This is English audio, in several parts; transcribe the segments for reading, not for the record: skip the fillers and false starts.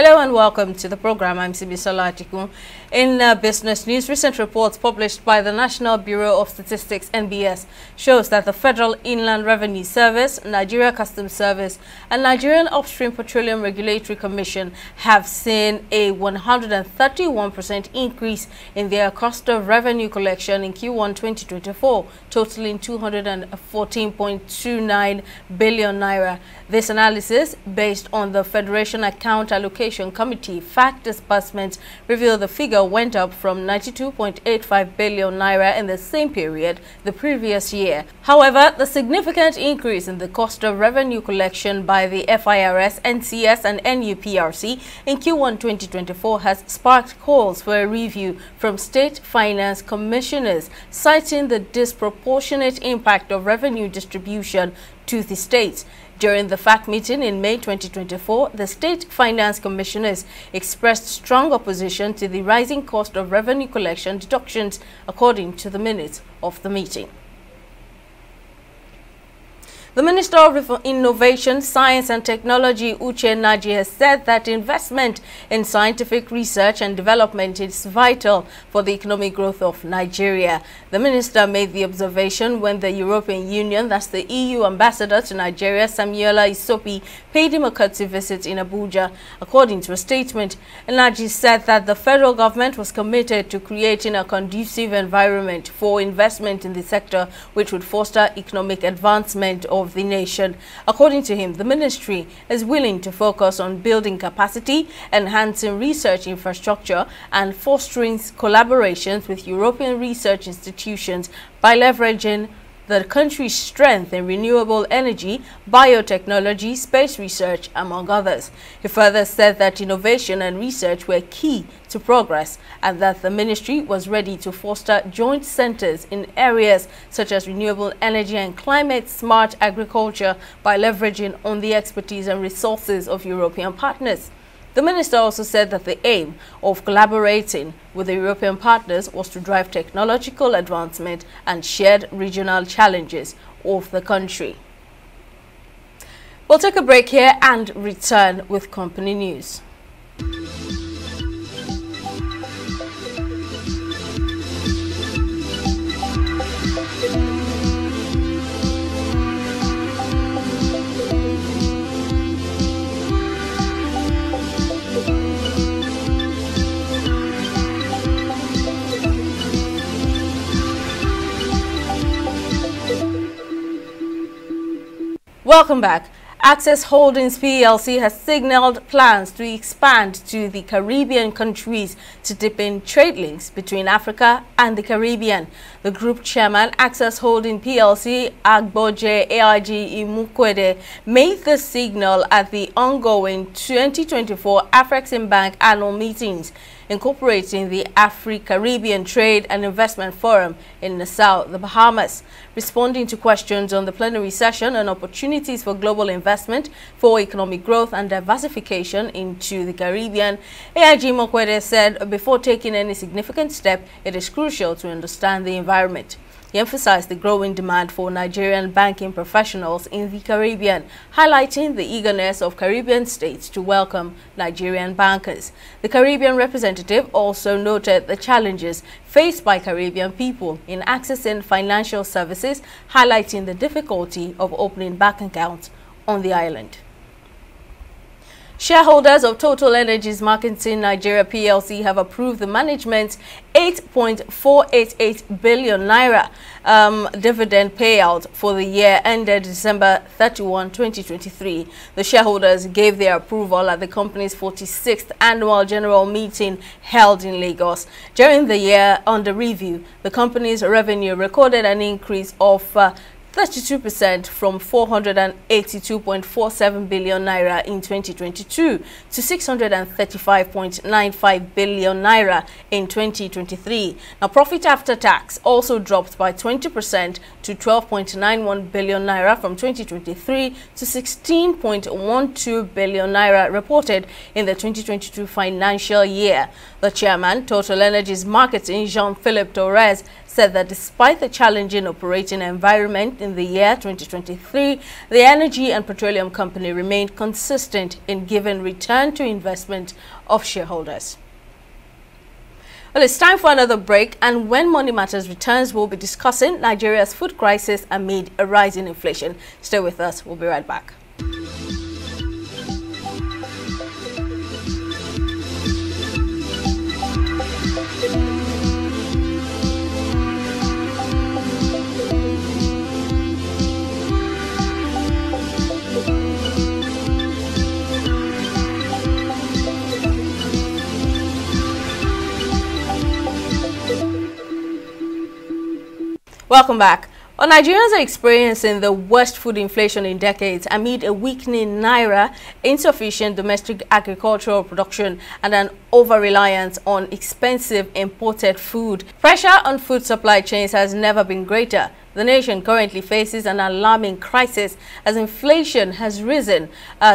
Hello and welcome to the program. I'm Sibisola Atiku. In business news, recent reports published by the National Bureau of Statistics (NBS) shows that the Federal Inland Revenue Service, Nigeria Customs Service, and Nigerian Upstream Petroleum Regulatory Commission have seen a 131% increase in their cost of revenue collection in Q1 2024, totaling 214.29 billion naira. This analysis, based on the Federation Account Allocation Committee fact disbursements, revealed the figure went up from 92.85 billion naira in the same period the previous year. However, the significant increase in the cost of revenue collection by the FIRS, NCS and NUPRC in Q1 2024 has sparked calls for a review from state finance commissioners, citing the disproportionate impact of revenue distribution to the states. During the FAC meeting in May 2024, the State Finance Commissioners expressed strong opposition to the rising cost of revenue collection deductions, according to the minutes of the meeting. The Minister of Innovation, Science and Technology, Uche Naji, has said that investment in scientific research and development is vital for the economic growth of Nigeria. The minister made the observation when the European Union, that's the EU ambassador to Nigeria, Samuela Isopi, paid him a courtesy visit in Abuja. According to a statement, Naji said that the federal government was committed to creating a conducive environment for investment in the sector, which would foster economic advancement of the nation. According to him, the ministry is willing to focus on building capacity, enhancing research infrastructure, and fostering collaborations with European research institutions by leveraging the country's strength in renewable energy, biotechnology, space research, among others. He further said that innovation and research were key to progress and that the ministry was ready to foster joint centers in areas such as renewable energy and climate-smart agriculture by leveraging on the expertise and resources of European partners. The minister also said that the aim of collaborating with the European partners was to drive technological advancement and shared regional challenges of the country. We'll take a break here and return with company news. Welcome back. Access Holdings PLC has signaled plans to expand to the Caribbean countries to deepen trade links between Africa and the Caribbean. The group chairman, Access Holdings PLC, Agboje AIG Imukwede, made the signal at the ongoing 2024 Afreximbank annual meetings, incorporating the Afri-Caribbean Trade and Investment Forum in Nassau, the Bahamas. Responding to questions on the plenary session on opportunities for global investment for economic growth and diversification into the Caribbean, AIG Mokwede said before taking any significant step, it is crucial to understand the environment. He emphasized the growing demand for Nigerian banking professionals in the Caribbean, highlighting the eagerness of Caribbean states to welcome Nigerian bankers. The Caribbean representative also noted the challenges faced by Caribbean people in accessing financial services, highlighting the difficulty of opening bank accounts on the island. Shareholders of Total Energies Marketing Nigeria PLC have approved the management's 8.488 billion naira dividend payout for the year ended December 31, 2023. The shareholders gave their approval at the company's 46th annual general meeting held in Lagos. During the year under review, the company's revenue recorded an increase of 32% from 482.47 billion naira in 2022 to 635.95 billion naira in 2023. Now, profit after tax also dropped by 20% to 12.91 billion naira from 2023 to 16.12 billion naira reported in the 2022 financial year. The chairman, Total Energies Marketing, Jean-Philippe Torres, said that despite the challenging operating environment in the year 2023, the energy and petroleum company remained consistent in giving return to investment of shareholders. Well, it's time for another break, and when Money Matters returns, we'll be discussing Nigeria's food crisis amid a rise in inflation. Stay with us. We'll be right back. Welcome back. Well, Nigerians are experiencing the worst food inflation in decades amid a weakening naira, insufficient domestic agricultural production, and an over-reliance on expensive imported food. Pressure on food supply chains has never been greater. The nation currently faces an alarming crisis as inflation has risen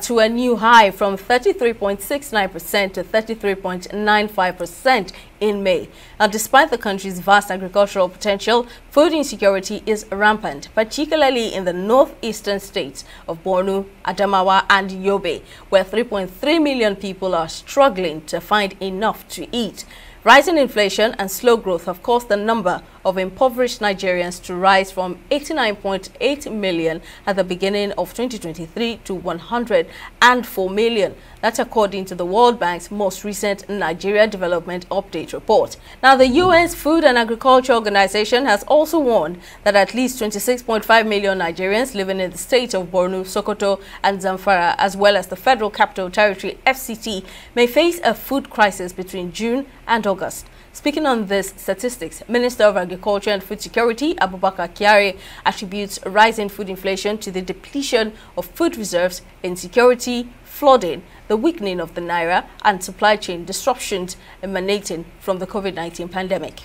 to a new high from 33.69% to 33.95% in May. Now, despite the country's vast agricultural potential, food insecurity is rampant, particularly in the northeastern states of Borno, Adamawa, and Yobe, where 3.3 million people are struggling to find enough to eat. Rising inflation and slow growth have caused the number of impoverished Nigerians to rise from 89.8 million at the beginning of 2023 to 104 million. That's according to the World Bank's most recent Nigeria Development Update report. Now, the UN's Food and Agriculture Organization has also warned that at least 26.5 million Nigerians living in the states of Borno, Sokoto, and Zamfara, as well as the Federal Capital Territory (FCT), may face a food crisis between June and August. Speaking on this statistics, Minister of Agriculture and Food Security Abubakar Kyari attributes rising food inflation to the depletion of food reserves, insecurity, flooding, the weakening of the naira, and supply chain disruptions emanating from the COVID-19 pandemic.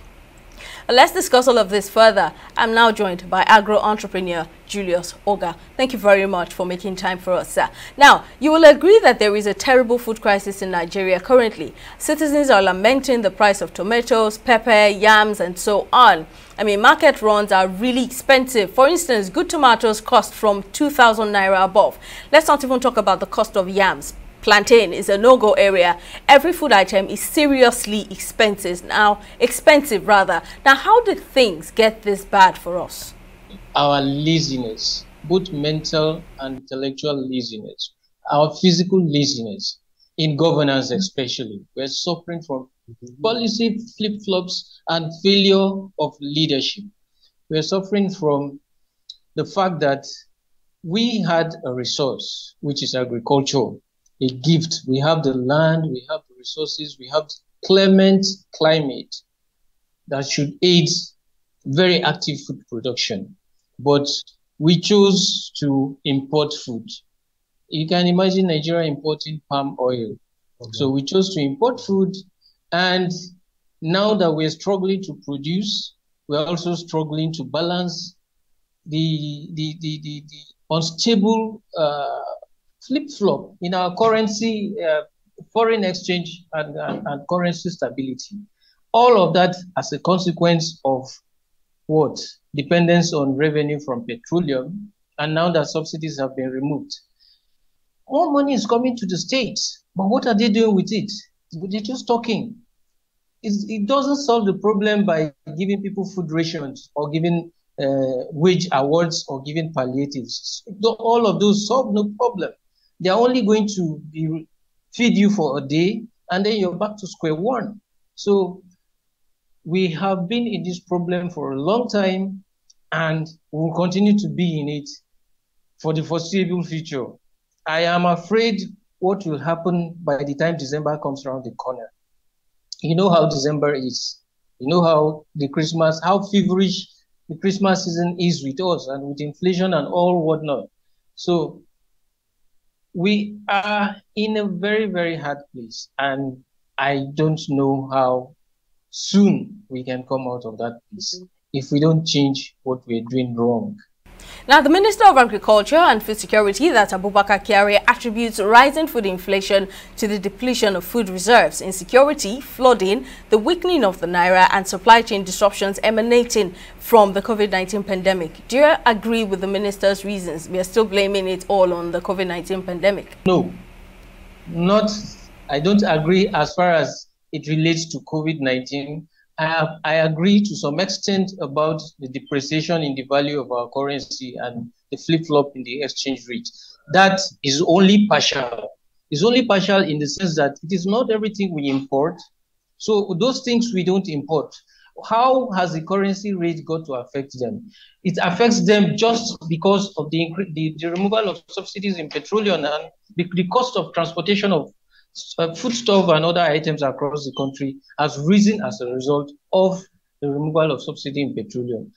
Let's discuss all of this further. I'm now joined by Agro-Entrepreneur Julius Oga. Thank you very much for making time for us, sir. Now, you will agree that there is a terrible food crisis in Nigeria currently. Citizens are lamenting the price of tomatoes, pepper, yams, and so on. I mean, market runs are really expensive. For instance, good tomatoes cost from 2,000 naira above. Let's not even talk about the cost of yams. Plantain is a no-go area. Every food item is seriously expensive now. Now, how did things get this bad for us? Our laziness, both mental and intellectual laziness, our physical laziness, in governance especially. We're suffering from policy flip-flops and failure of leadership. We're suffering from the fact that we had a resource, which is agriculture, a gift. We have the land, we have the resources, we have clement climate that should aid very active food production. But we chose to import food. You can imagine Nigeria importing palm oil. Okay. So we chose to import food, and now that we're struggling to produce, we're also struggling to balance the unstable flip-flop in our currency, foreign exchange, and currency stability. All of that as a consequence of what? Dependence on revenue from petroleum, and now that subsidies have been removed. More money is coming to the states, but what are they doing with it? They're just talking. It doesn't solve the problem by giving people food rations or giving wage awards or giving palliatives. All of those solve no problem. They're only going to feed you for a day, and then you're back to square one. So we have been in this problem for a long time, and we will continue to be in it for the foreseeable future. I am afraid what will happen by the time December comes around the corner. You know how December is. You know how how feverish the Christmas season is with us and with inflation and all whatnot. So we are in a very, very hard place, and I don't know how soon we can come out of that place if we don't change what we're doing wrong. Now, the Minister of Agriculture and Food Security, that's Abubakar Kyari, attributes rising food inflation to the depletion of food reserves, insecurity, flooding, the weakening of the naira, and supply chain disruptions emanating from the COVID-19 pandemic. Do you agree with the Minister's reasons? We are still blaming it all on the COVID-19 pandemic. No, I don't agree as far as it relates to COVID-19. I agree to some extent about the depreciation in the value of our currency and the flip-flop in the exchange rate. That is only partial. It's only partial in the sense that it is not everything we import. So those things we don't import. How has the currency rate got to affect them? It affects them just because of the removal of subsidies in petroleum and the cost of transportation of foodstuff and other items across the country has risen as a result of the removal of subsidy in petroleum.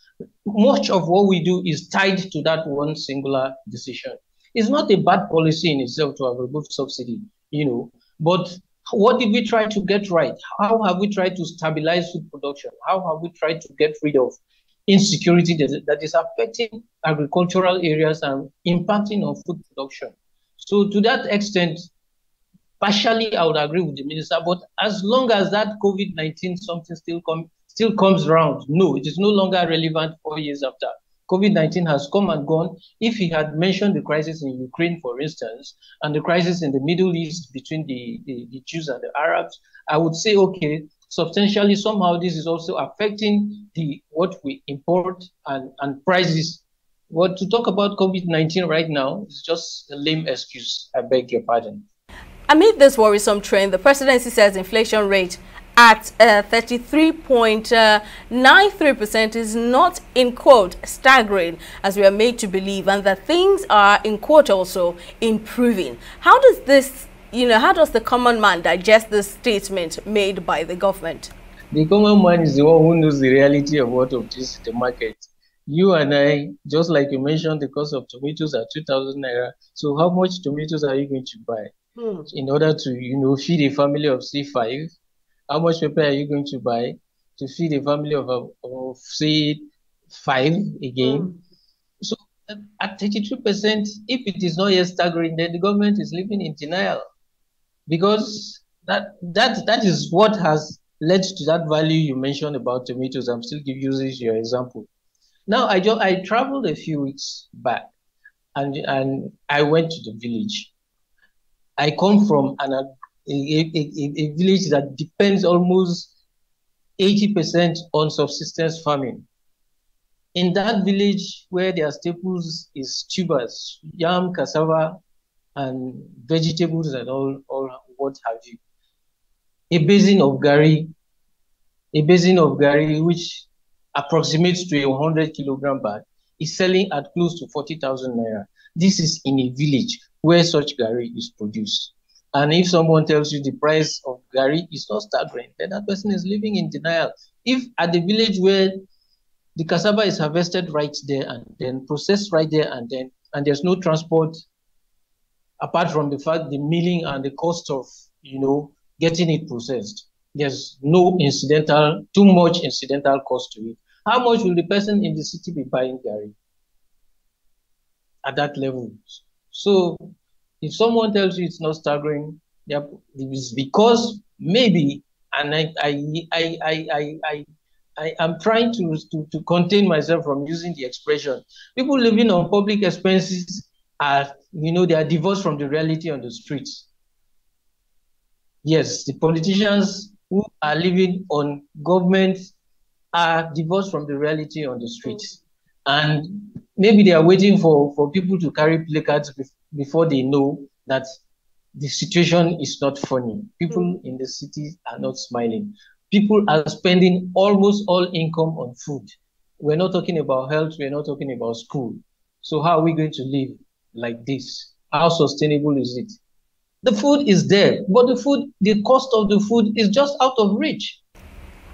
Much of what we do is tied to that one singular decision. It's not a bad policy in itself to have removed subsidy, but what did we try to get right? How have we tried to stabilize food production? How have we tried to get rid of insecurity that is affecting agricultural areas and impacting on food production? So to that extent, partially, I would agree with the minister, but as long as that COVID-19 something still comes around, no, it is no longer relevant 4 years after. COVID-19 has come and gone. If he had mentioned the crisis in Ukraine, for instance, and the crisis in the Middle East between the Jews and the Arabs, I would say, okay, substantially, somehow this is also affecting what we import and prices. What to talk about COVID-19 right now is just a lame excuse. I beg your pardon. Amid this worrisome trend, the presidency says inflation rate at 33.93% is not, in quote, staggering, as we are made to believe, and that things are, in quote, also improving. How does this, how does the common man digest this statement made by the government? The common man is the one who knows the reality of what is the market. You and I, just like you mentioned, the cost of tomatoes are 2,000 naira. So how much tomatoes are you going to buy? In order to, feed a family of, say, 5, how much paper are you going to buy to feed a family of say, 5 again? So at 32%, if it is not yet staggering, then the government is living in denial, because that is what has led to that value you mentioned about tomatoes. I'm still using your example. Now, I traveled a few weeks back, and I went to the village. I come from a village that depends almost 80% on subsistence farming. In that village, where their staples is tubers, yam, cassava, and vegetables and all what have you. A basin of gari, which approximates to a 100 kilogram bag, is selling at close to 40,000 naira. This is in a village where such gari is produced. And if someone tells you the price of gari is not staggering, then that person is living in denial. If at the village where the cassava is harvested right there and then processed right there and then, and there's no transport, apart from the fact the milling and the cost of, getting it processed, there's too much incidental cost to it. How much will the person in the city be buying gari at that level? So if someone tells you it's not staggering, it's because maybe, and I am trying to contain myself from using the expression. People living on public expenses are, they are divorced from the reality on the streets. Yes, the politicians who are living on government are divorced from the reality on the streets. And maybe they are waiting for people to carry placards before they know that the situation is not funny. People in the cities are not smiling. People are spending almost all income on food. We're not talking about health. We're not talking about school. So how are we going to live like this? How sustainable is it? The food is there, but the cost of the food is just out of reach.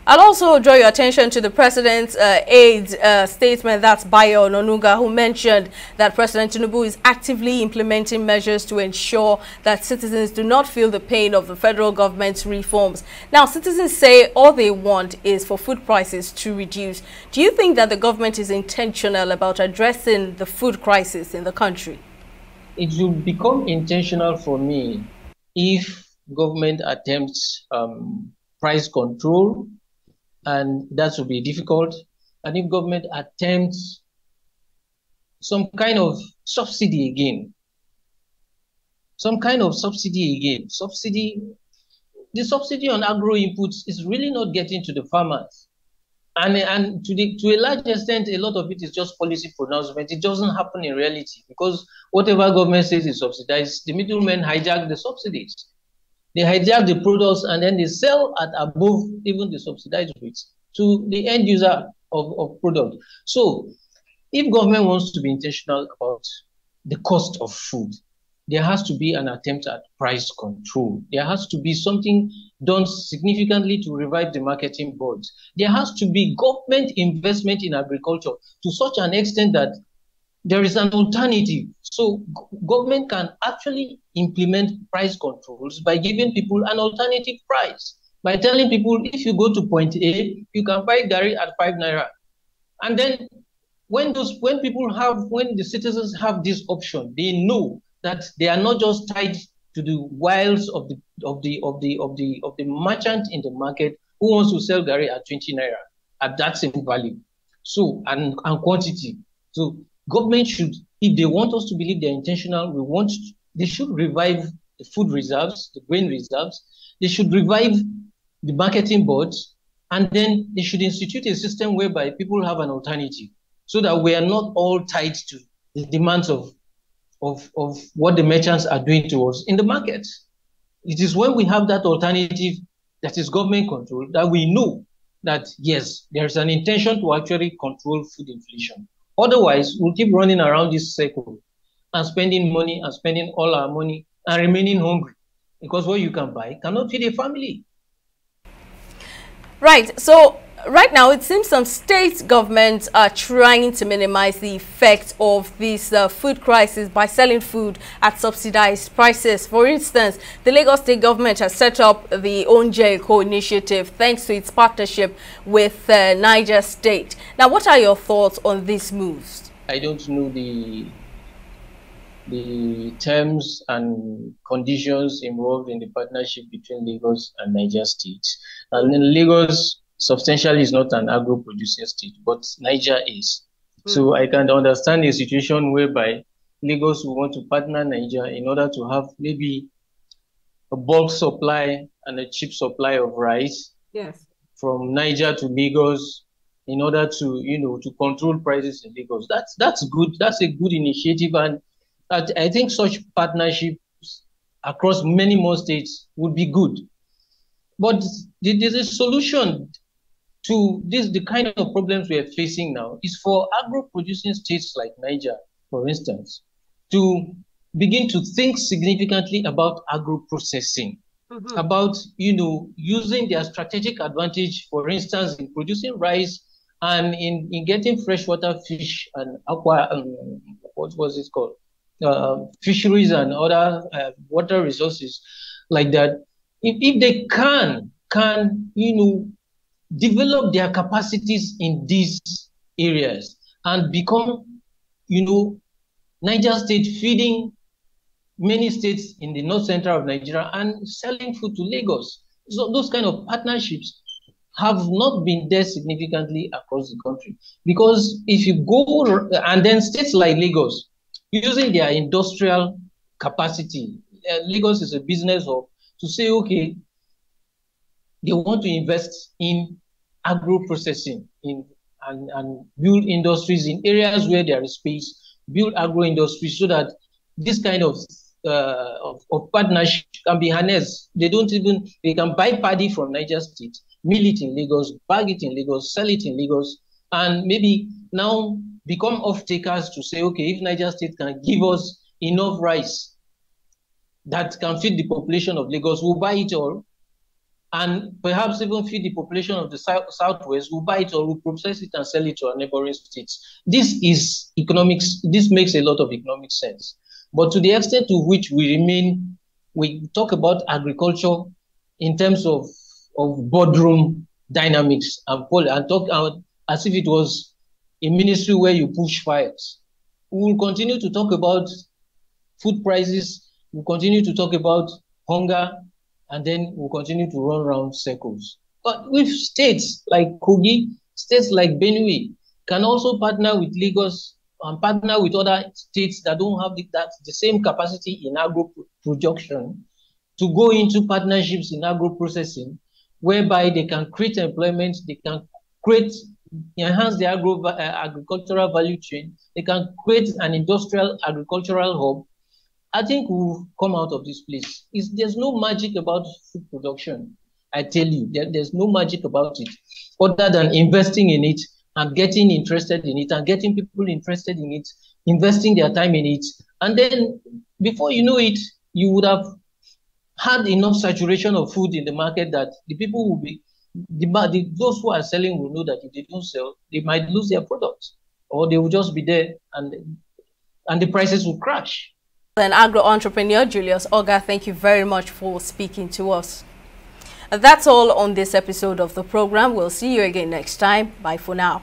I'll also draw your attention to the president's aide statement, that's Bayo Ononuga, who mentioned that President Tinubu is actively implementing measures to ensure that citizens do not feel the pain of the federal government's reforms. Now, citizens say all they want is for food prices to reduce. Do you think that the government is intentional about addressing the food crisis in the country? It will become intentional for me if government attempts price control, and that will be difficult. And if government attempts some kind of subsidy again, the subsidy on agro inputs is really not getting to the farmers. And to a large extent, a lot of it is just policy pronouncement. It doesn't happen in reality because whatever government says is subsidized, the middlemen hijack the subsidies. They hijack the products and then they sell at above even the subsidized rates to the end user of product. So if government wants to be intentional about the cost of food, there has to be an attempt at price control. There has to be something done significantly to revive the marketing boards. There has to be government investment in agriculture to such an extent that there is an alternative. So government can actually implement price controls by giving people an alternative price, by telling people if you go to point A, you can buy gari at 5 naira. And then when the citizens have this option, they know that they are not just tied to the wiles of the merchant in the market who wants to sell gari at 20 naira at that same value. So and quantity. So government should, if they want us to believe they're intentional, they should revive the food reserves, the grain reserves. They should revive the marketing boards, and then they should institute a system whereby people have an alternative, so that we are not all tied to the demands of what the merchants are doing to us in the markets. It is when we have that alternative that is government control that we know that, yes, there is an intention to actually control food inflation. Otherwise, we'll keep running around this circle and spending money and spending all our money and remaining hungry because what you can buy cannot feed a family. Right. So right now, it seems some state governments are trying to minimize the effect of this food crisis by selling food at subsidized prices. For instance, the Lagos state government has set up the Onje Eko initiative thanks to its partnership with Niger State. Now, what are your thoughts on these moves? I don't know the terms and conditions involved in the partnership between Lagos and Niger State. And then Lagos substantially is not an agro-producing state, but Niger is. So I can understand a situation whereby Lagos will want to partner Niger in order to have maybe a bulk supply and a cheap supply of rice from Niger to Lagos in order to, to control prices in Lagos. That's good. That's a good initiative. And I think such partnerships across many more states would be good. But there's a solution to the kind of problems we are facing now is for agro-producing states like Niger, for instance, to begin to think significantly about agro-processing, about, using their strategic advantage, for instance, in producing rice and in getting freshwater fish and what was it called? Fisheries and other water resources like that. If they can develop their capacities in these areas and become, Niger State feeding many states in the north center of Nigeria and selling food to Lagos. So those kind of partnerships have not been there significantly across the country. Because if you go, and then states like Lagos, using their industrial capacity, Lagos is a business hub, to say, okay, they want to invest in agro-processing and build industries in areas where there is space, build agro-industries so that this kind of partnership can be harnessed. They can buy paddy from Niger State, mill it in Lagos, bag it in Lagos, sell it in Lagos, and maybe now become off-takers to say, okay, if Niger State can give us enough rice that can feed the population of Lagos, we'll buy it all. and perhaps even feed the population of the Southwest, will buy it or will process it and sell it to our neighboring states. This is economics. This makes a lot of economic sense. But to the extent to which we talk about agriculture in terms of boardroom dynamics and talk as if it was a ministry where you push files. We will continue to talk about food prices. We'll continue to talk about hunger, and then we'll continue to run around circles. But with states like Kogi, states like Benue, can also partner with Lagos and partner with other states that don't have the same capacity in agro production to go into partnerships in agro processing, whereby they can create employment, they can enhance the agricultural value chain, they can create an industrial agricultural hub. I think we'll come out of this place. There's no magic about food production. I tell you, there's no magic about it, other than investing in it and getting interested in it and getting people interested in it, investing their time in it. And then before you know it, you would have had enough saturation of food in the market that the people will be, those who are selling will know that if they don't sell, they might lose their products, or they will just be there and the prices will crash. An agro-entrepreneur, Julius Oga, thank you very much for speaking to us. And that's all on this episode of the program. We'll see you again next time. Bye for now.